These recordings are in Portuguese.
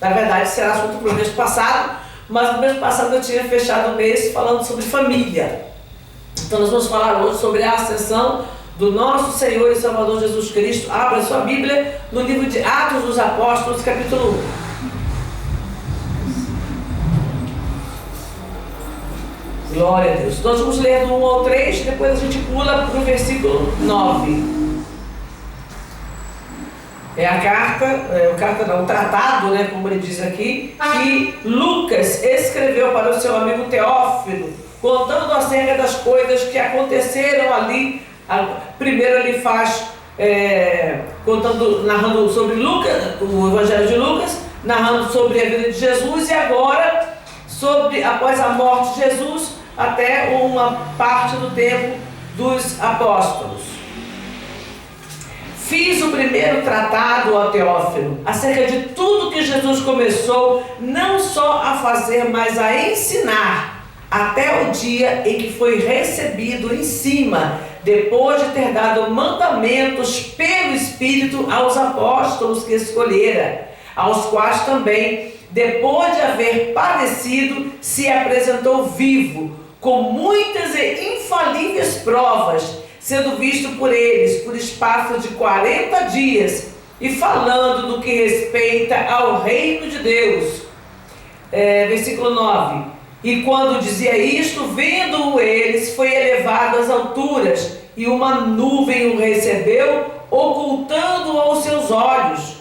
Na verdade, será assunto para o mês passado, mas no mês passado eu tinha fechado o mês falando sobre família. Então nós vamos falar hoje sobre a ascensão do nosso Senhor e Salvador Jesus Cristo. Abra sua Bíblia no livro de Atos dos Apóstolos, capítulo 1. Glória a Deus. Nós vamos ler do 1 ao 3, depois a gente pula para o versículo 9. É a carta, o tratado, né, como ele diz aqui, que Lucas escreveu para o seu amigo Teófilo, contando acerca das coisas que aconteceram ali. Primeiro ele faz, narrando sobre Lucas, o Evangelho de Lucas, narrando sobre a vida de Jesus, e agora, após a morte de Jesus, até uma parte do tempo dos apóstolos. Fiz o primeiro tratado ao Teófilo, acerca de tudo que Jesus começou, não só a fazer, mas a ensinar, até o dia em que foi recebido em cima, depois de ter dado mandamentos pelo Espírito aos apóstolos que escolhera, aos quais também, depois de haver padecido, se apresentou vivo, com muitas e infalíveis provas, sendo visto por eles por espaço de 40 dias, e falando do que respeita ao reino de Deus. Versículo 9. E quando dizia isto, vendo-o eles, foi elevado às alturas, e uma nuvem o recebeu, ocultando aos seus olhos.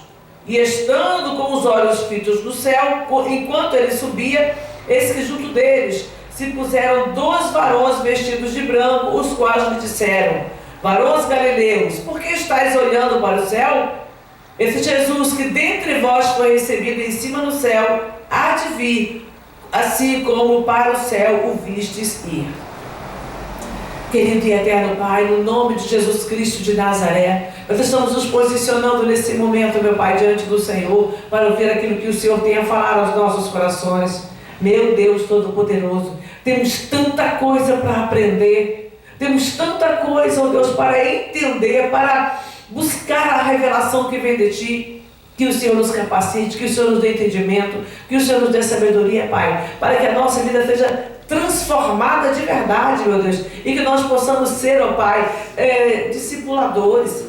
E estando com os olhos fitos no céu, enquanto ele subia, eis que junto deles se puseram 2 varões vestidos de branco, os quais lhe disseram: varões galileus, por que estáis olhando para o céu? Esse Jesus que dentre vós foi recebido em cima no céu, há de vir, assim como para o céu o vistes ir. Querido e eterno Pai, no nome de Jesus Cristo de Nazaré, nós estamos nos posicionando nesse momento, meu Pai, diante do Senhor, para ouvir aquilo que o Senhor tem a falar aos nossos corações. Meu Deus Todo-Poderoso, temos tanta coisa para aprender, temos tanta coisa, ó Deus, para entender, para buscar a revelação que vem de Ti. Que o Senhor nos capacite, que o Senhor nos dê entendimento, que o Senhor nos dê sabedoria, Pai, para que a nossa vida seja transformada de verdade, meu Deus, e que nós possamos ser, ó Pai, discipuladores,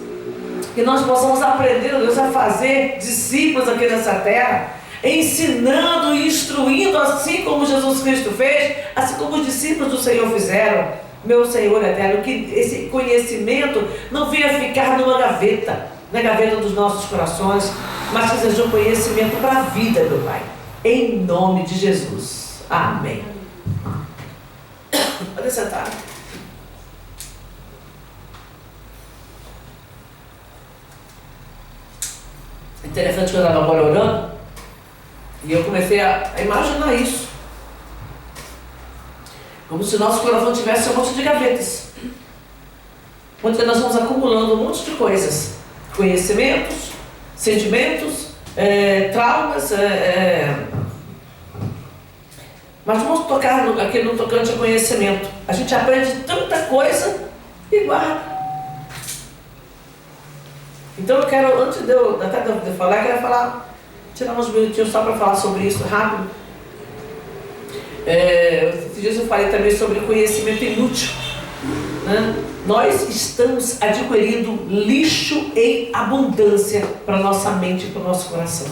que nós possamos aprender, ó Deus, a fazer discípulos aqui nessa terra, ensinando e instruindo, assim como Jesus Cristo fez, assim como os discípulos do Senhor fizeram. Meu Senhor eterno, que esse conhecimento não venha ficar numa gaveta, na gaveta dos nossos corações, mas que seja um conhecimento para a vida, meu Pai, em nome de Jesus. Amém. Pode sentar. Interessante que eu estava agora orando e eu comecei a imaginar isso, como se nosso coração tivesse um monte de gavetas, onde nós vamos acumulando um monte de coisas, conhecimentos, sentimentos, traumas, mas vamos tocar aqui no tocante ao conhecimento. A gente aprende tanta coisa e guarda. Então eu quero, antes de eu falar, eu quero tirar uns minutinhos só para falar sobre isso rápido. Esses dias eu falei também sobre conhecimento inútil, né? Nós estamos adquirindo lixo em abundância para a nossa mente e para o nosso coração.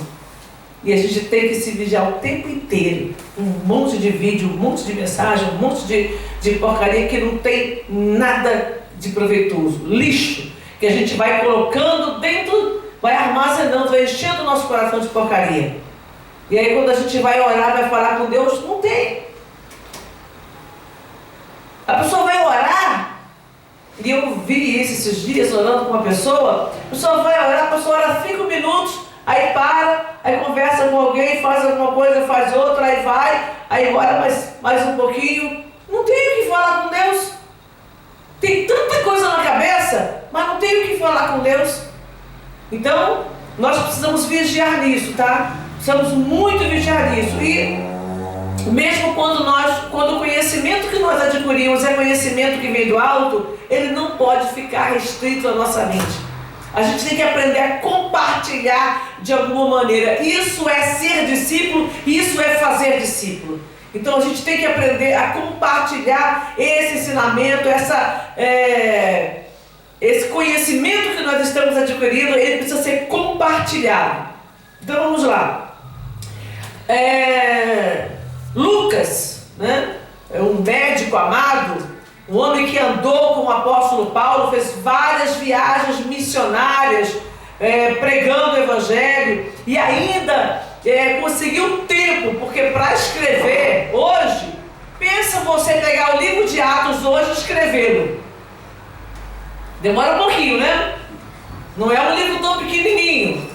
E a gente tem que se vigiar o tempo inteiro. Um monte de vídeo, um monte de mensagem, um monte de porcaria que não tem nada de proveitoso. Lixo que a gente vai colocando dentro, vai armazenando, vai enchendo o nosso coração de porcaria. E aí quando a gente vai orar, vai falar com Deus, não tem. A pessoa vai orar, e eu vi isso esses dias orando com uma pessoa, a pessoa vai orar, a pessoa ora 5 minutos, aí para, aí conversa com alguém, faz alguma coisa, faz outra, aí vai, aí ora mais um pouquinho. Não tem o que falar com Deus. Tem tanta coisa na cabeça, mas não tem o que falar com Deus. Então, nós precisamos vigiar nisso, tá? Precisamos muito vigiar nisso. E mesmo quando o conhecimento que nós adquirimos é conhecimento que vem do alto, ele não pode ficar restrito à nossa mente. A gente tem que aprender a compartilhar de alguma maneira. Isso é ser discípulo, isso é fazer discípulo. Então a gente tem que aprender a compartilhar esse ensinamento, esse conhecimento que nós estamos adquirindo, ele precisa ser compartilhado. Então vamos lá. Lucas, né? É um médico amado, um homem que andou com o apóstolo Paulo, fez várias viagens missionárias, pregando o evangelho, e ainda conseguiu tempo, porque para escrever hoje, pensa você pegar o livro de Atos hoje e escrevê-lo. Demora um pouquinho, né? Não é um livro tão pequenininho.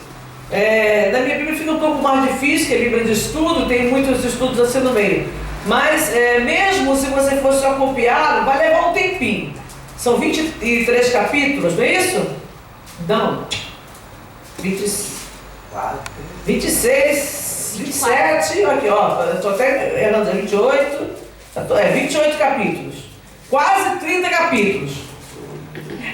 Na minha Bíblia fica um pouco mais difícil, que é a Bíblia de estudo, tem muitos estudos assim no meio. Mas mesmo se você for só copiado, vai levar um tempinho. São 23 capítulos, não é isso? Não. 26, 27, aqui ó, estou até errando, 28, 28 capítulos. Quase 30 capítulos.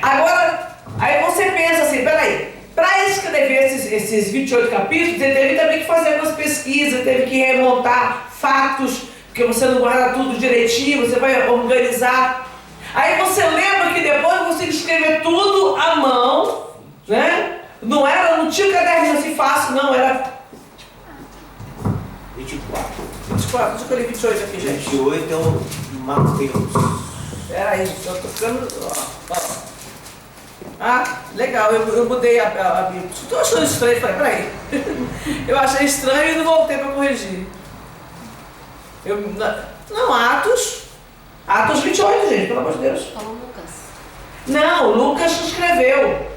Agora, aí você pensa assim, peraí, para escrever esses 28 capítulos, ele teve também que fazer umas pesquisas, teve que remontar fatos, porque você não guarda tudo direitinho, você vai organizar. Aí você lembra que depois você tem que escrever tudo à mão, né? Não tinha um caderninho assim fácil, não, era 24. 24, deixa eu ler 28 aqui, gente. 28 é o Mateus. Peraí, eu tô ficando. Ó. Ah, legal, eu mudei a Bíblia. Estou achando estranho, falei, peraí. Eu achei estranho e não voltei para corrigir. Não, Atos 28, gente, pelo amor de Deus. Falou Lucas. Não, Lucas escreveu.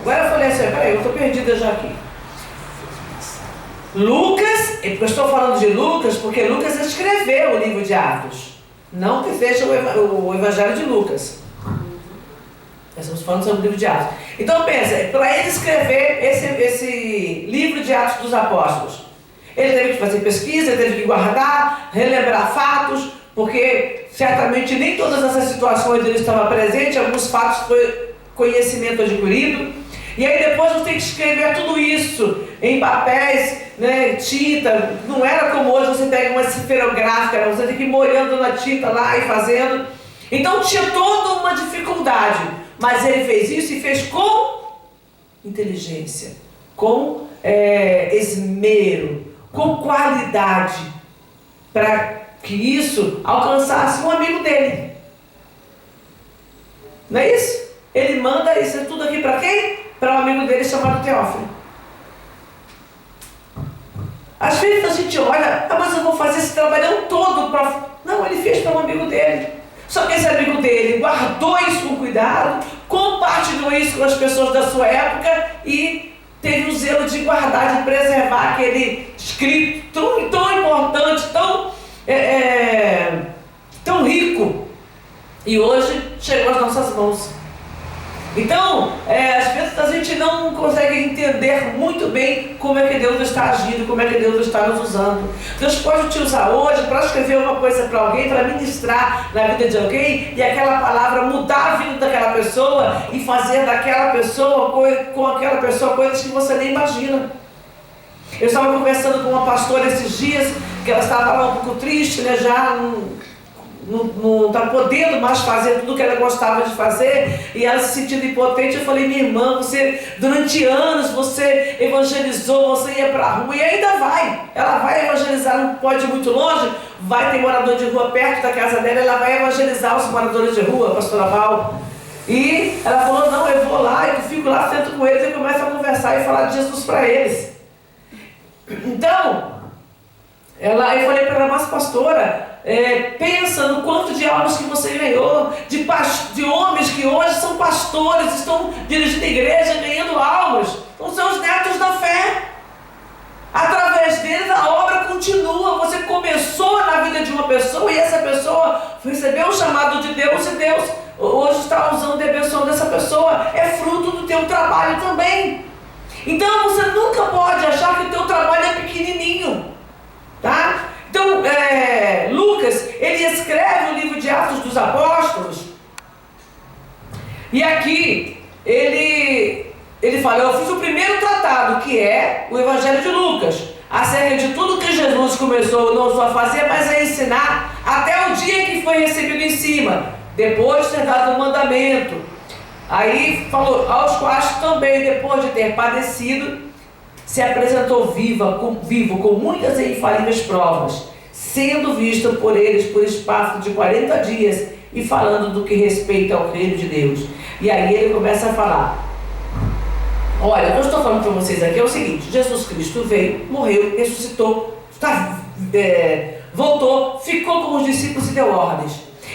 Agora eu falei assim, peraí, eu estou perdida já aqui. Lucas, porque eu estou falando de Lucas, porque Lucas escreveu o livro de Atos. Não que seja o Evangelho de Lucas. Nós estamos falando sobre o livro de Atos. Então pensa, para ele escrever esse livro de Atos dos Apóstolos, ele teve que fazer pesquisa, ele teve que guardar, relembrar fatos, porque certamente nem todas essas situações ele estava presente, alguns fatos foi conhecimento adquirido. E aí depois você tem que escrever tudo isso em papéis, né, tinta. Não era como hoje você pega uma esferográfica, você tem que ir molhando na tinta lá e fazendo. Então tinha toda uma dificuldade, mas ele fez isso e fez com inteligência, com esmero, com qualidade, para que isso alcançasse um amigo dele. Não é isso? Ele manda isso tudo aqui para quem? Para um amigo dele chamado Teófilo. Às vezes a gente olha, mas eu vou fazer esse trabalhão todo para... Não, ele fez para um amigo dele. Só que esse amigo dele guardou isso com cuidado, compartilhou isso com as pessoas da sua época e teve o zelo de guardar, de preservar aquele escrito tão importante, tão rico. E hoje chegou às nossas mãos. Então, às vezes a gente não consegue entender muito bem como é que Deus está agindo, como é que Deus está nos usando. Deus pode te usar hoje para escrever uma coisa para alguém, para ministrar na vida de alguém, e aquela palavra mudar a vida daquela pessoa e fazer daquela pessoa, com aquela pessoa, coisas que você nem imagina. Eu estava conversando com uma pastora esses dias, que ela estava lá um pouco triste, né, já não está podendo mais fazer tudo o que ela gostava de fazer, e ela se sentindo impotente. Eu falei, minha irmã, você durante anos você evangelizou, você ia para a rua e ainda vai. Ela vai evangelizar, não pode ir muito longe, vai ter morador de rua perto da casa dela, ela vai evangelizar os moradores de rua, a pastora Val. E ela falou, não, eu vou lá, eu fico lá, sento com eles e começo a conversar e falar de Jesus para eles. Então, eu falei para ela, mas pastora, pensa no quanto de almas que você ganhou, de homens que hoje são pastores, estão dirigindo a igreja, ganhando almas, são seus netos da fé. Através deles a obra continua. Você começou na vida de uma pessoa e essa pessoa recebeu o chamado de Deus e Deus hoje está usando e abençoando essa pessoa. É fruto do teu trabalho também. Então você nunca pode achar que o teu trabalho é pequenininho, tá? Então Lucas, ele escreve o livro de Atos dos Apóstolos, e aqui ele acerca de tudo que Jesus começou não só a fazer, mas a ensinar, até o dia que foi recebido em cima, depois de ter dado o mandamento. Aí falou, aos quais também, depois de ter padecido, se apresentou vivo com muitas e infalíveis provas, sendo visto por eles por espaço de 40 dias, e falando do que respeita ao reino de Deus. E aí ele começa a falar, olha, o que eu estou falando para vocês aqui é o seguinte: Jesus Cristo veio, morreu, ressuscitou, voltou, ficou com os discípulos e deu ordens.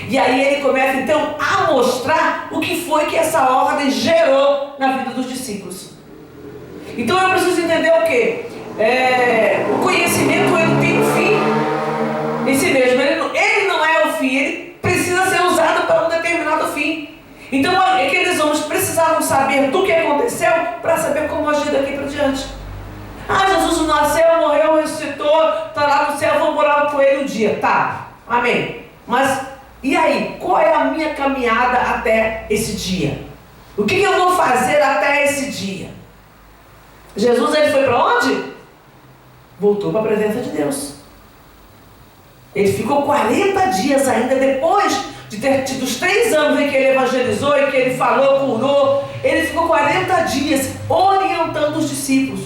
E aí ele começa então a mostrar o que foi que essa ordem gerou na vida dos discípulos. Então eu preciso entender o quê? O conhecimento, ele tem um fim em si mesmo. Ele não é o fim, ele precisa ser usado para um determinado fim. Então aqueles homens precisavam saber do que aconteceu para saber como agir daqui para diante. Jesus nasceu, morreu, ressuscitou, está lá no céu, vou morar com ele um dia. Tá, amém. Mas e aí? Qual é a minha caminhada até esse dia? O que eu vou fazer até esse dia? Jesus, ele foi para onde? Voltou para a presença de Deus. Ele ficou 40 dias ainda, depois de ter tido os 3 anos em que ele evangelizou, em que ele falou, curou. Ele ficou 40 dias orientando os discípulos.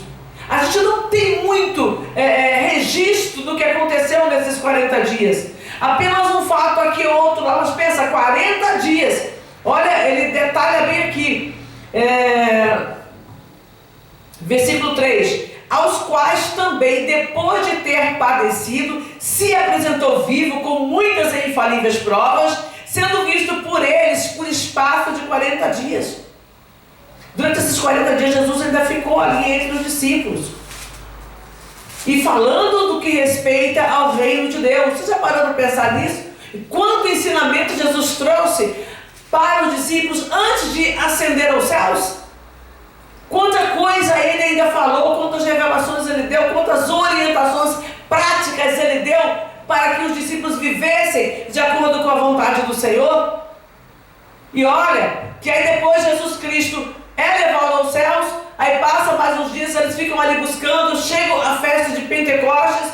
A gente não tem muito registro do que aconteceu nesses 40 dias. Apenas um fato aqui, outro lá, mas pensa, 40 dias. Olha, ele detalha bem aqui. Versículo 3. Aos quais também, depois de ter padecido, se apresentou vivo com muitas e infalíveis provas, sendo visto por eles por espaço de 40 dias. Durante esses 40 dias, Jesus ainda ficou ali entre os discípulos. E falando do que respeita ao reino de Deus. Você já parou para pensar nisso? Quanto ensinamento Jesus trouxe para os discípulos antes de ascender aos céus? Quanta coisa ele ainda falou, quantas revelações ele deu, quantas orientações práticas ele deu para que os discípulos vivessem de acordo com a vontade do Senhor. E olha, que aí depois Jesus Cristo é levado aos céus, aí passa mais uns dias, eles ficam ali buscando, chegam à festa de Pentecostes,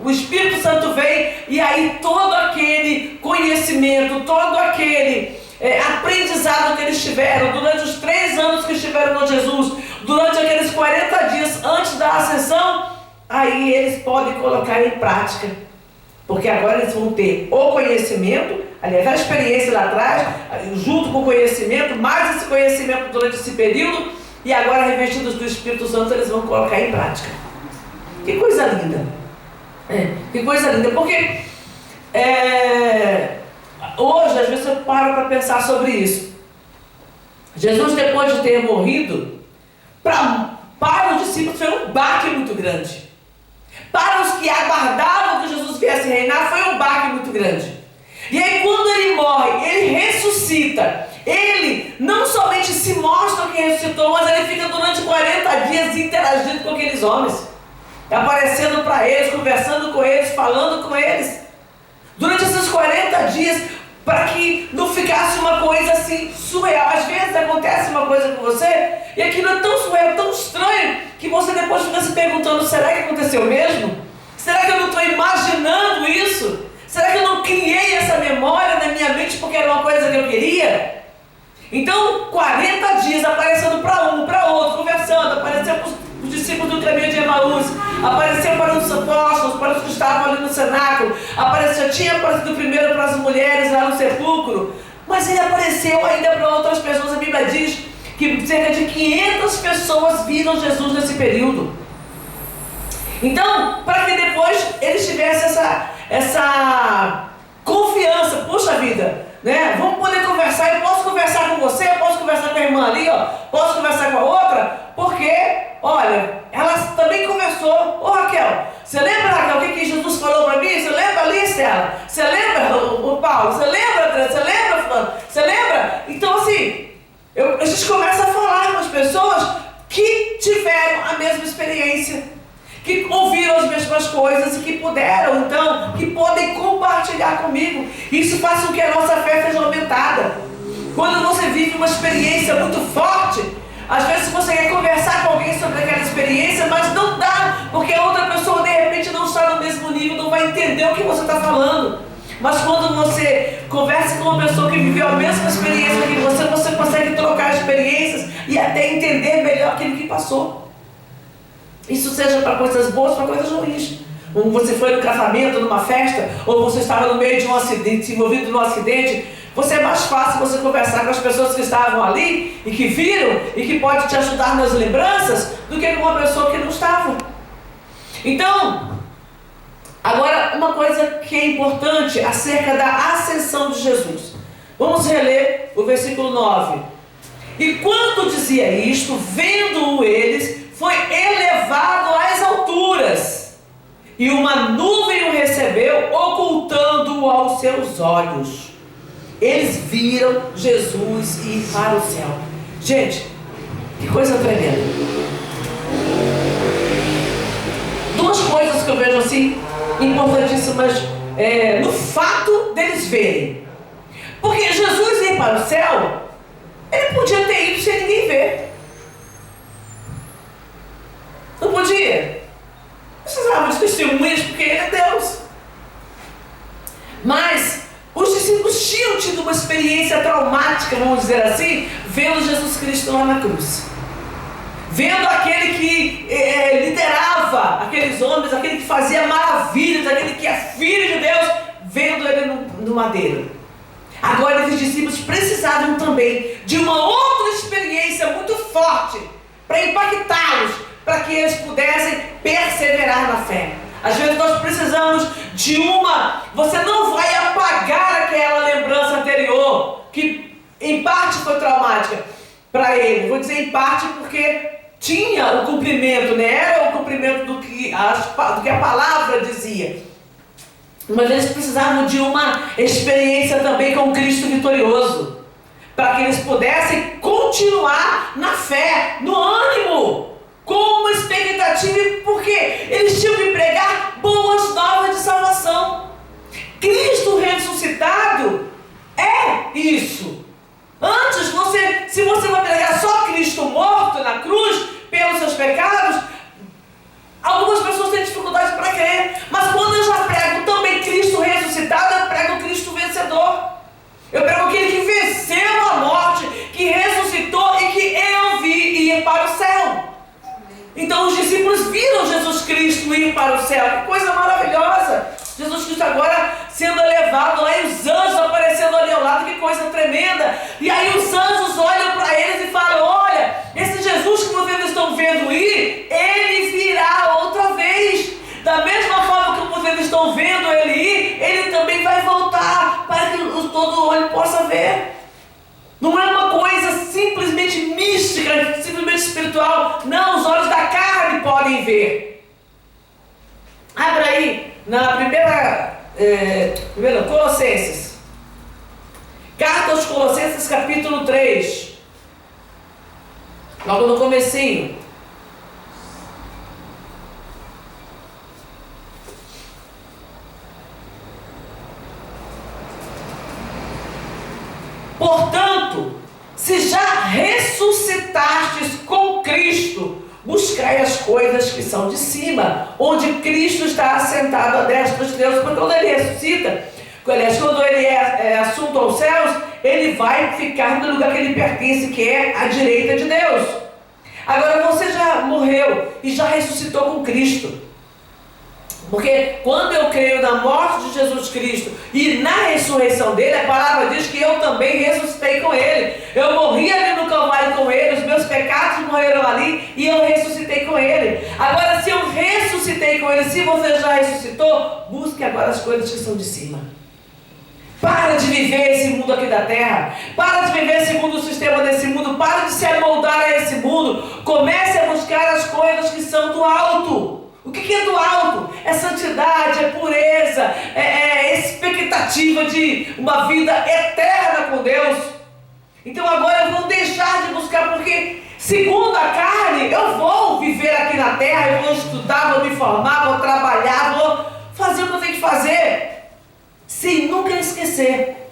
o Espírito Santo vem, e aí todo aquele conhecimento, todo aquele aprendizado que eles tiveram durante os 3 anos que estiveram com Jesus, durante aqueles 40 dias antes da ascensão, aí eles podem colocar em prática, porque agora eles vão ter o conhecimento, aliás, a experiência lá atrás, junto com o conhecimento, mais esse conhecimento durante esse período, e agora revestidos do Espírito Santo eles vão colocar em prática. Que coisa linda! Que coisa linda, porque hoje, às vezes eu paro para pensar sobre isso. Jesus, depois de ter morrido, para os discípulos foi um baque muito grande. Para os que aguardavam que Jesus viesse reinar, foi um baque muito grande. E aí quando ele morre, ele ressuscita. Ele não somente se mostra que ressuscitou, mas ele fica durante 40 dias interagindo com aqueles homens. Aparecendo para eles, conversando com eles, falando com eles. Durante esses 40 dias, para que não ficasse uma coisa assim surreal. Às vezes acontece uma coisa com você e aquilo é tão surreal, tão estranho, que você depois fica se perguntando, será que aconteceu mesmo? Será que eu não estou imaginando isso? Será que eu não criei essa memória na minha mente porque era uma coisa que eu queria? Então, 40 dias aparecendo para um, para outro, conversando, apareceu para os discípulos do caminho de Emaús, apareceu para os apóstolos, para os que estavam ali no cenáculo, tinha aparecido primeiro para as mulheres lá no sepulcro, mas ele apareceu ainda para outras pessoas. A Bíblia diz que cerca de 500 pessoas viram Jesus nesse período. Então, para que depois eles tivessem essa confiança, puxa vida, né? Vamos poder conversar, eu posso conversar com você, eu posso conversar com a irmã ali, posso conversar com a outra, porque, olha, ela também conversou. Ô Raquel, você lembra, Raquel, o que Jesus falou para mim? Você lembra ali, Estela? Você lembra, o Paulo? Você lembra, André? Você lembra, Fulano? Você lembra? Então, assim, a gente começa a falar com as pessoas que tiveram a mesma experiência, que ouviram as mesmas coisas e que puderam, então, que podem compartilhar comigo. Isso faz com que a nossa fé seja aumentada. Quando você vive uma experiência muito forte, às vezes você quer conversar com alguém sobre aquela experiência, mas não dá, porque a outra pessoa de repente entender o que você está falando. Mas quando você conversa com uma pessoa que viveu a mesma experiência que você consegue trocar experiências e até entender melhor aquilo que passou. Isso seja para coisas boas, para coisas ruins. Como você foi no casamento, numa festa, ou você estava no meio de um acidente, envolvido num acidente, é mais fácil você conversar com as pessoas que estavam ali e que viram e que pode te ajudar nas lembranças do que com uma pessoa que não estava. Então, agora uma coisa que é importante acerca da ascensão de Jesus. Vamos reler o versículo 9. E quando dizia isto, vendo-o eles, foi elevado às alturas, e uma nuvem o recebeu, ocultando-o aos seus olhos. Eles viram Jesus ir para o céu. Gente, que coisa tremenda. Duas coisas que eu vejo assim, importantíssimas no fato deles verem. Porque Jesus ir para o céu, ele podia ter ido sem ninguém ver. Não podia? Precisava de testemunhas, porque ele é Deus. Mas os discípulos tinham tido uma experiência traumática, vamos dizer assim, vendo Jesus Cristo lá na cruz. Vendo aquele que liderava aqueles homens, aquele que fazia maravilhas, aquele que é filho de Deus, vendo ele no madeiro. Agora esses discípulos precisavam também de uma outra experiência muito forte para impactá-los, para que eles pudessem perseverar na fé. Às vezes nós precisamos de você não vai apagar aquela lembrança anterior, que em parte foi traumática para ele. Vou dizer em parte porque tinha o cumprimento, né? Era o cumprimento do que a palavra dizia. Mas eles precisavam de uma experiência também com Cristo vitorioso, para que eles pudessem continuar na fé, no ânimo, com uma expectativa, porque eles tinham que pregar boas novas de salvação. Cristo ressuscitado é isso. Antes, se você vai pregar só Cristo morto na cruz pelos seus pecados, algumas pessoas têm dificuldade para crer. Mas quando eu já prego também Cristo ressuscitado, eu prego Cristo vencedor. Eu prego aquele que venceu a morte, que ressuscitou e que eu vi ir para o céu. Então os discípulos viram Jesus Cristo ir para o céu. Que coisa maravilhosa! Jesus Cristo agora sendo elevado lá e os anjos aparecendo ali ao lado. Que coisa tremenda! E aí os anjos olham para eles e falam: olha, esse Jesus que vocês estão vendo ir, ele virá outra vez. Da mesma forma que vocês estão vendo ele ir, ele também vai voltar para que todo olho possa ver. Não é uma coisa simplesmente mística, simplesmente espiritual. Não, os olhos da carne podem ver. Abra aí na primeira Colossenses. Carta aos Colossenses, capítulo 3. Logo no comecinho. Portanto, se já ressuscitastes com Cristo, buscai as coisas que são de cima, onde Cristo está assentado à destra de Deus. Porque quando ele ressuscita, quando ele é assunto aos céus, ele vai ficar no lugar que ele pertence, que é a direita de Deus. Agora você já morreu e já ressuscitou com Cristo. Porque quando eu creio na morte de Jesus Cristo e na ressurreição dele, a palavra diz que eu também ressuscitei com ele. Eu morri ali no Calvário com ele, os meus pecados morreram ali e eu ressuscitei com ele. Agora, se eu ressuscitei com ele, se você já ressuscitou, busque agora as coisas que são de cima. Para de viver esse mundo aqui da terra. Para de viver segundo o sistema desse mundo. Para de se amoldar a esse mundo. Comece a buscar as coisas que são do alto. O que é do alto? É santidade, é pureza, é expectativa de uma vida eterna com Deus. Então agora eu vou deixar de buscar, porque segundo a carne eu vou viver aqui na terra, eu vou estudar, vou me formar, vou trabalhar, vou fazer o que eu tenho que fazer, sem nunca esquecer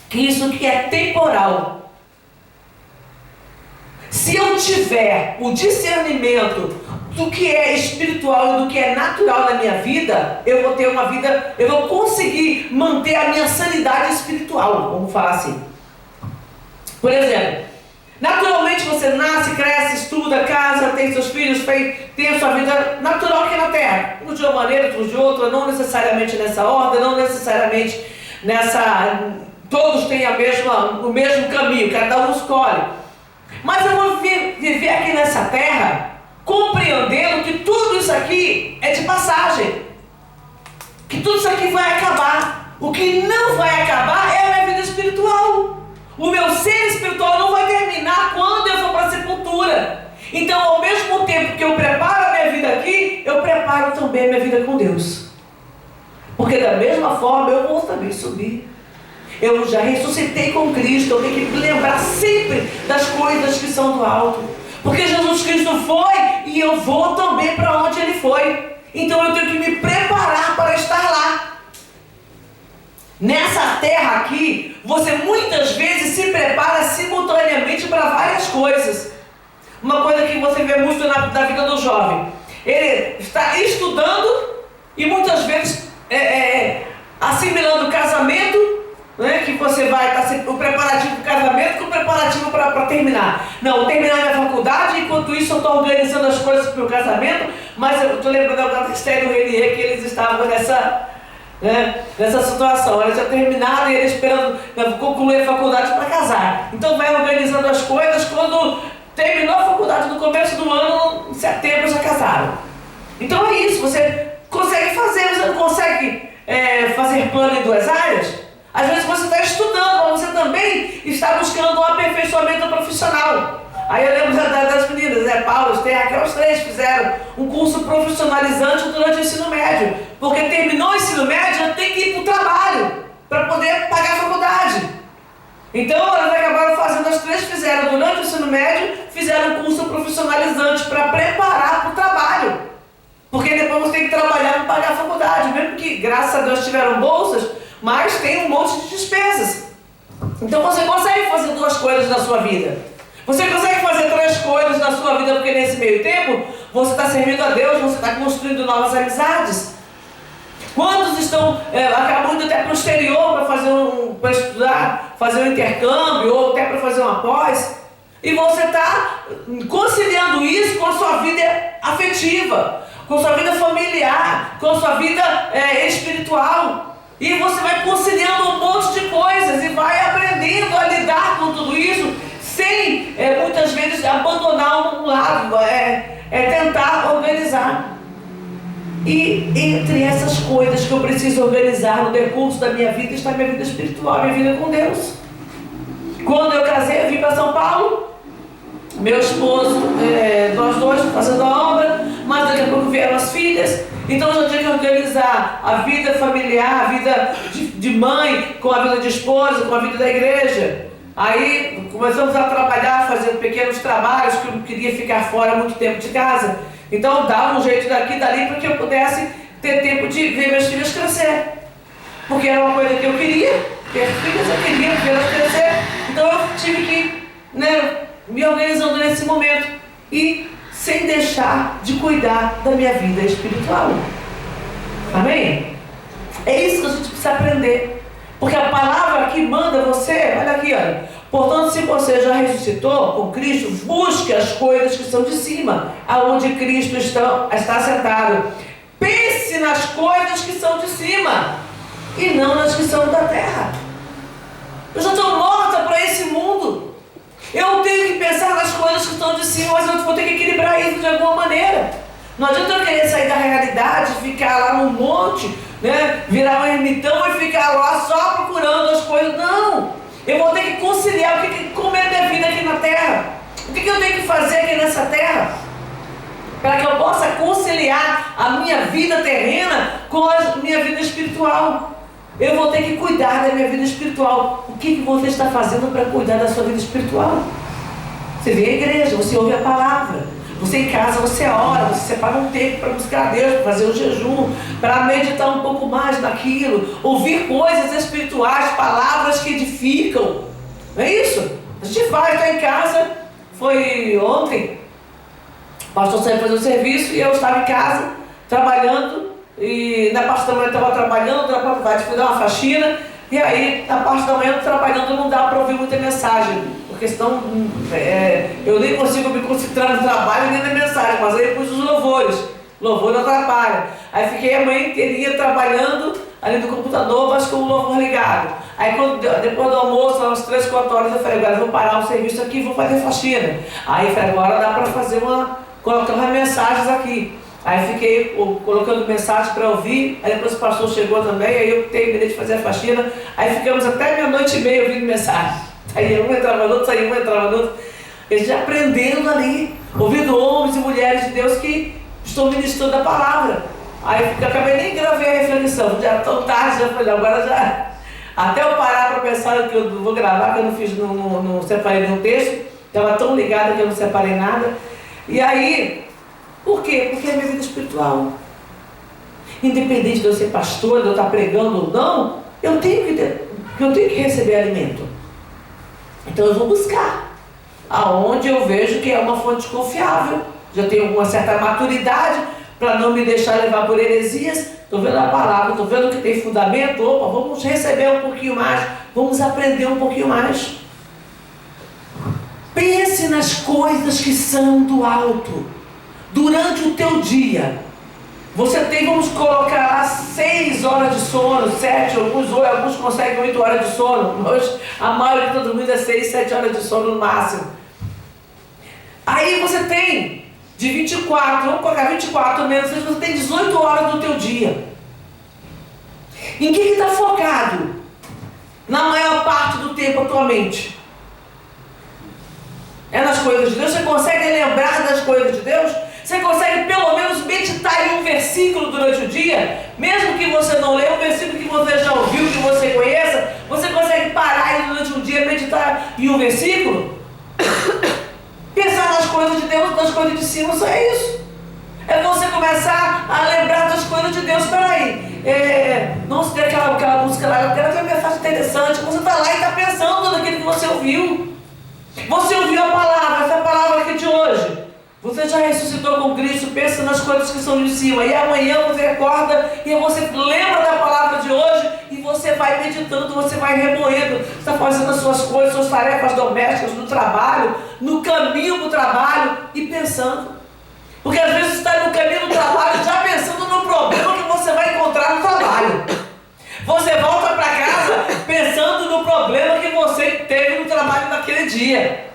que isso que é temporal. Se eu tiver o discernimento do que é espiritual e do que é natural na minha vida, eu vou ter uma vida, eu vou conseguir manter a minha sanidade espiritual, vamos falar assim. Por exemplo, naturalmente você nasce, cresce, estuda, casa, tem seus filhos, tem a sua vida natural aqui na terra. Um de uma maneira, outro de outra, não necessariamente nessa ordem, não necessariamente todos têm o mesmo caminho, cada um escolhe. Mas eu vou viver aqui nessa terra, compreendendo que tudo isso aqui é de passagem. Que tudo isso aqui vai acabar. O que não vai acabar é a minha vida espiritual. O meu ser espiritual não vai terminar quando eu for para a sepultura. Então, ao mesmo tempo que eu preparo a minha vida aqui, eu preparo também a minha vida com Deus. Porque da mesma forma eu vou também subir. Eu já ressuscitei com Cristo, eu tenho que lembrar sempre das coisas que são do alto. Porque Jesus Cristo foi e eu vou também para onde Ele foi. Então eu tenho que me preparar para estar lá. Nessa terra aqui, você muitas vezes se prepara simultaneamente para várias coisas. Uma coisa que você vê muito na vida do jovem. Ele está estudando e muitas vezes assimilando o casamento, né, que você vai estar o preparativo do casamento com o preparativo para terminar. Não, terminar minha faculdade, enquanto isso eu estou organizando as coisas para o casamento, mas eu estou lembrando da história do Renier, que eles estavam nessa situação. Eles já terminaram e eles esperando concluir a faculdade para casar. Então vai organizando as coisas, quando terminou a faculdade no começo do ano, em setembro já casaram. Então é isso, você consegue fazer, você não consegue fazer plano em duas áreas? Às vezes você está estudando, mas você também está buscando um aperfeiçoamento profissional. Aí eu lembro das meninas, Paulo, Raquel, os três fizeram um curso profissionalizante durante o ensino médio. Porque terminou o ensino médio, tem que ir para o trabalho, para poder pagar a faculdade. Então elas acabaram fazendo, as três fizeram durante o ensino médio, fizeram um curso profissionalizante para preparar para o trabalho. Porque depois você tem que trabalhar para pagar a faculdade, mesmo que, graças a Deus, tiveram bolsas, mas tem um monte de despesas. Então você consegue fazer duas coisas na sua vida. Você consegue fazer três coisas na sua vida, porque nesse meio tempo você está servindo a Deus, você está construindo novas amizades. Quantos estão acabam indo até para o exterior para estudar, fazer um intercâmbio, ou até para fazer uma pós, e você está conciliando isso com a sua vida afetiva, com a sua vida familiar, com a sua vida espiritual. E você vai conciliando um monte de coisas e vai aprendendo a lidar com tudo isso sem, muitas vezes, abandonar um lado, tentar organizar. E entre essas coisas que eu preciso organizar no decurso da minha vida está a minha vida espiritual, a minha vida com Deus. Quando eu casei, eu vim para São Paulo, meu esposo, nós dois fazendo a obra, mas daqui a pouco vieram as filhas. Então eu já tinha que organizar a vida familiar, a vida de mãe, com a vida de esposa, com a vida da igreja. Aí começamos a trabalhar, fazendo pequenos trabalhos, que eu não queria ficar fora muito tempo de casa. Então eu dava um jeito daqui e dali para que eu pudesse ter tempo de ver meus filhos crescer. Porque era uma coisa que eu queria, ter filhos, eu queria ver elas crescer. Então eu tive que me organizando nesse momento. E sem deixar de cuidar da minha vida espiritual. Amém? É isso que a gente precisa aprender. Porque a palavra aqui manda você, olha aqui, olha. Portanto, se você já ressuscitou com Cristo, busque as coisas que são de cima, aonde Cristo está sentado. Pense nas coisas que são de cima e não nas que são da terra. Eu já estou morta para esse mundo. Eu tenho que pensar nas coisas que estão de cima, mas eu vou ter que equilibrar isso de alguma maneira. Não adianta eu querer sair da realidade, ficar lá no monte, virar um ermitão e ficar lá só procurando as coisas. Não! Eu vou ter que conciliar como é a minha vida aqui na terra. O que eu tenho que fazer aqui nessa terra? Para que eu possa conciliar a minha vida terrena com a minha vida espiritual. Eu vou ter que cuidar da minha vida espiritual. O que você está fazendo para cuidar da sua vida espiritual? Você vem à igreja, você ouve a palavra. Você em casa, você ora, você separa um tempo para buscar Deus, para fazer o jejum, para meditar um pouco mais naquilo, ouvir coisas espirituais, palavras que edificam. Não é isso? A gente vai, está em casa, foi ontem, pastor saiu fazer o serviço e eu estava em casa, trabalhando, e na parte da manhã eu estava trabalhando, na parte da tarde fui dar uma faxina, e aí na parte da manhã eu trabalhando não dá para ouvir muita mensagem, porque senão eu nem consigo me concentrar no trabalho nem na mensagem, mas aí eu pus os louvores, louvor não atrapalha. Aí fiquei a manhã inteirinha trabalhando ali no computador, mas com o louvor ligado. Aí depois do almoço, às 3, 4 horas, eu falei, agora eu vou parar o serviço aqui e vou fazer faxina. Aí eu falei, agora dá para fazer colocar umas mensagens aqui. Aí fiquei colocando mensagem para ouvir, aí depois o pastor chegou também, aí eu terminei de fazer a faxina, aí ficamos até meia-noite e meia ouvindo mensagem. Aí um entrava no outro, saía um entrava no outro. Eles já aprendendo ali, ouvindo homens e mulheres de Deus que estão ministrando a palavra. Aí eu acabei nem gravei a reflexão, já tão tarde, já falei, agora já. Até eu parar para pensar que eu vou gravar, que eu não fiz, não separei nenhum texto, estava tão ligada que eu não separei nada. E aí, por quê? Porque é minha vida espiritual. Independente de eu ser pastor, de eu estar pregando ou não, eu tenho que receber alimento. Então eu vou buscar aonde eu vejo que é uma fonte confiável. Já tenho uma certa maturidade para não me deixar levar por heresias. Estou vendo a palavra, estou vendo que tem fundamento. Opa, vamos receber um pouquinho mais, vamos aprender um pouquinho mais. Pense nas coisas que são do alto. Durante o teu dia, você tem, vamos colocar lá 6 horas de sono, 7, alguns conseguem 8 horas de sono. Hoje, a maioria de todo mundo é 6, 7 horas de sono no máximo. Aí você tem de 24, vamos colocar 24 menos, você tem 18 horas do teu dia. Em que está focado? Na maior parte do tempo atualmente. É nas coisas de Deus? Você consegue lembrar das coisas de Deus? Você consegue pelo menos meditar em um versículo durante o dia? Mesmo que você não leia, um versículo que você já ouviu, que você conheça, você consegue parar aí durante um dia, meditar em um versículo? Pensar nas coisas de Deus, nas coisas de cima, só é isso. É você começar a lembrar das coisas de Deus. Espera aí, não se tem aquela música lá, eu quero ter uma mensagem interessante. Você está lá e está pensando naquilo que você ouviu. Você ouviu a palavra, essa palavra aqui de hoje. Você já ressuscitou com Cristo, pensa nas coisas que são de cima. E amanhã você acorda e você lembra da palavra de hoje e você vai meditando, você vai remoendo. Você está fazendo as suas coisas, suas tarefas domésticas, no trabalho, no caminho para o trabalho e pensando. Porque às vezes você está no caminho do trabalho já pensando no problema que você vai encontrar no trabalho. Você volta para casa pensando no problema que você teve no trabalho naquele dia.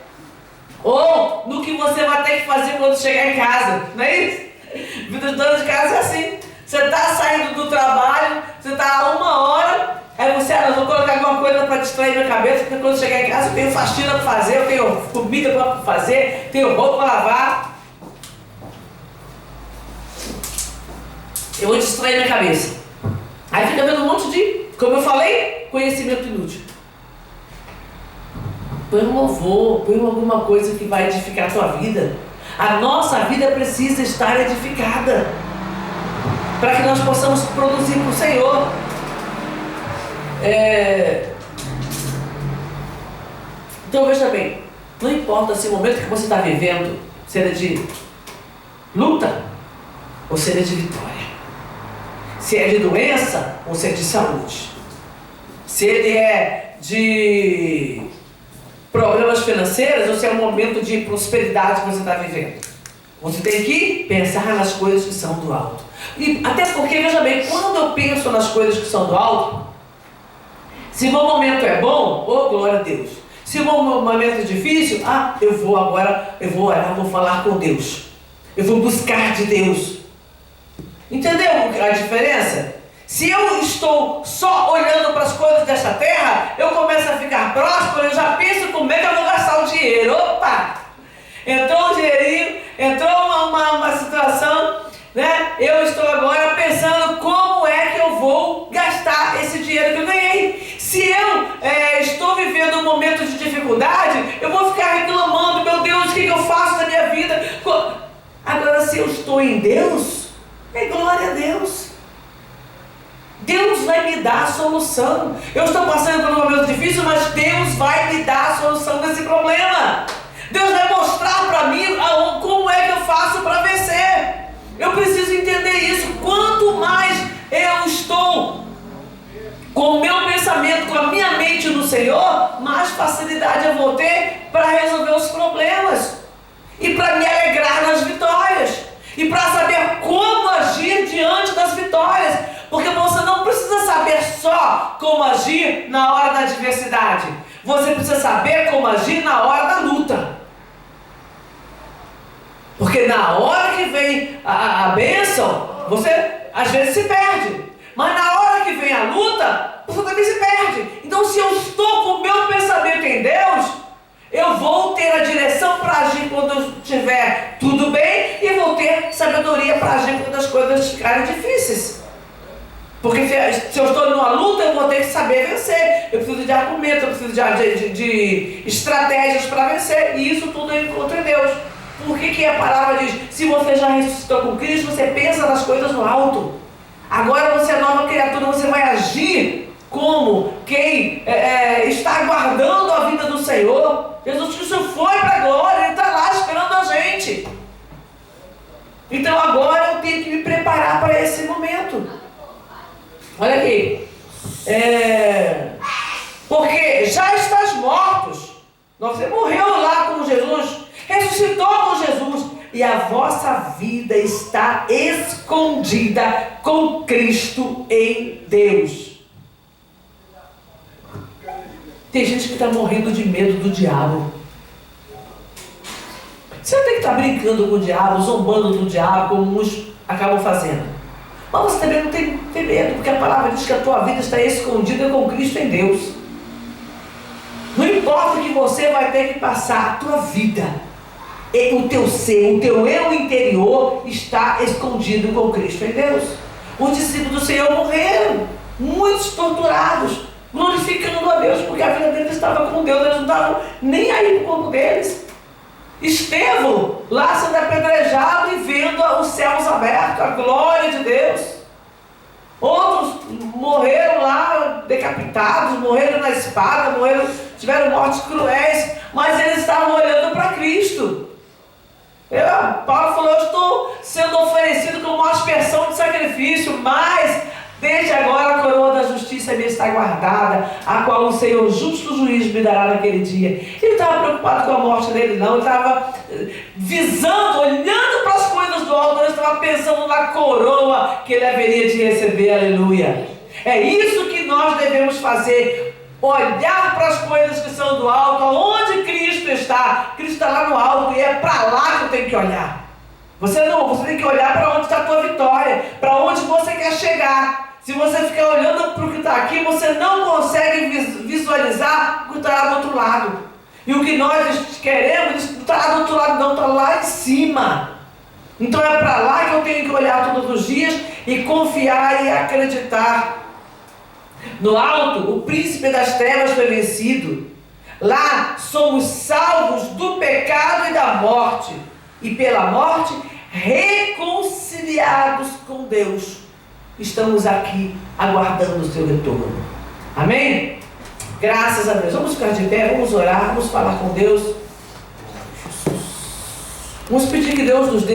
Ou no que você vai ter que fazer quando chegar em casa. Não é isso? Vida de dona de casa é assim. Você está saindo do trabalho, você está a 1 hora, aí você, eu vou colocar alguma coisa para distrair minha cabeça, porque quando chegar em casa eu tenho faxina para fazer, eu tenho comida para fazer, tenho roupa para lavar. Eu vou distrair minha cabeça. Aí fica vendo um monte de, como eu falei, conhecimento inútil. Põe um louvor, põe alguma coisa que vai edificar a tua vida. A nossa vida precisa estar edificada para que nós possamos produzir para o Senhor. Então veja bem, não importa se o momento que você está vivendo se ele é de luta ou se ele é de vitória, se é de doença ou se é de saúde, se ele é de problemas financeiros ou se é um momento de prosperidade que você está vivendo. Você tem que pensar nas coisas que são do alto. E até porque, veja bem, quando eu penso nas coisas que são do alto, se o meu momento é bom, oh glória a Deus. Se o meu momento é difícil, eu vou orar, vou falar com Deus. Eu vou buscar de Deus. Entendeu a diferença? Se eu estou só olhando para as coisas dessa terra, eu começo a ficar próspero, eu já penso como é que eu vou gastar o dinheiro. Opa! Entrou um dinheirinho, entrou uma situação, né? Eu estou agora pensando como é que eu vou gastar esse dinheiro que eu ganhei. Se eu estou vivendo um momento de dificuldade, eu vou ficar reclamando, meu Deus, o que eu faço da minha vida? Agora, se eu estou em Deus, é glória a Deus. Deus vai me dar a solução. Eu estou passando por um momento difícil, mas Deus vai me dar a solução desse problema. Deus vai mostrar para mim como Como é que eu faço para vencer? Eu preciso entender isso. Quanto mais eu estou com o meu pensamento, com a minha mente no Senhor, mais facilidade eu vou ter para resolver os problemas e para me alegrar nas vitórias e para saber como agir diante das vitórias, porque você não precisa saber só como agir na hora da adversidade, você precisa saber como agir na hora da luta, porque na hora que vem a bênção, você às vezes se perde, mas na hora que vem a luta, você também se perde. Então, se eu estou com o meu pensamento em Deus, eu vou ter a direção para agir quando estiver tudo bem e vou ter sabedoria para agir quando as coisas ficarem difíceis. Porque se eu estou numa luta, eu vou ter que saber vencer. Eu preciso de argumentos, eu preciso de estratégias para vencer. E isso tudo eu encontro em Deus. Por que a palavra diz, se você já ressuscitou com Cristo, você pensa nas coisas no alto. Agora você é nova criatura, você vai agir como quem está aguardando a vinda do Senhor. Jesus Cristo foi para a glória, Ele está lá esperando a gente. Então agora eu tenho que me preparar para esse momento. Olha aqui. Porque já estás mortos. Você morreu lá com Jesus, ressuscitou com Jesus. E a vossa vida está escondida com Cristo em Deus. Tem gente que está morrendo de medo do diabo. Você tem que estar brincando com o diabo, zombando do diabo, como uns acabam fazendo. Mas você também não tem que ter medo, porque a palavra diz que a tua vida está escondida com Cristo em Deus. Não importa o que você vai ter que passar, a tua vida, o teu ser, o teu eu interior está escondido com Cristo em Deus. Os discípulos do Senhor morreram, muitos torturados, glorificando a Deus, porque a vida deles estava com Deus, eles não estavam nem aí no corpo deles. Estevão, lá sendo apedrejado e vendo os céus abertos, a glória de Deus. Outros morreram lá decapitados, morreram na espada, tiveram mortes cruéis, mas eles estavam olhando para Cristo. Paulo falou, eu estou sendo oferecido como uma aspersão de sacrifício, mas desde agora a coroa da justiça me está guardada, a qual o Senhor justo juiz me dará naquele dia. Ele estava preocupado com a morte dele não, ele estava visando, olhando para as coisas do alto, ele estava pensando na coroa que ele haveria de receber, aleluia. É isso que nós devemos fazer, olhar para as coisas que são do alto, aonde Cristo está lá no alto, e é para lá que eu tenho que olhar. Você tem que olhar para onde está a tua vitória, para onde você quer chegar. Se você ficar olhando para o que está aqui, você não consegue visualizar o que está lá do outro lado. E o que nós queremos não está lá do outro lado, não, está lá em cima. Então é para lá que eu tenho que olhar todos os dias e confiar e acreditar. No alto, o príncipe das trevas foi vencido. Lá somos salvos do pecado e da morte. E pela morte, reconciliados com Deus. Estamos aqui aguardando o seu retorno. Amém? Graças a Deus. Vamos ficar de pé, vamos orar, vamos falar com Deus. Vamos pedir que Deus nos dê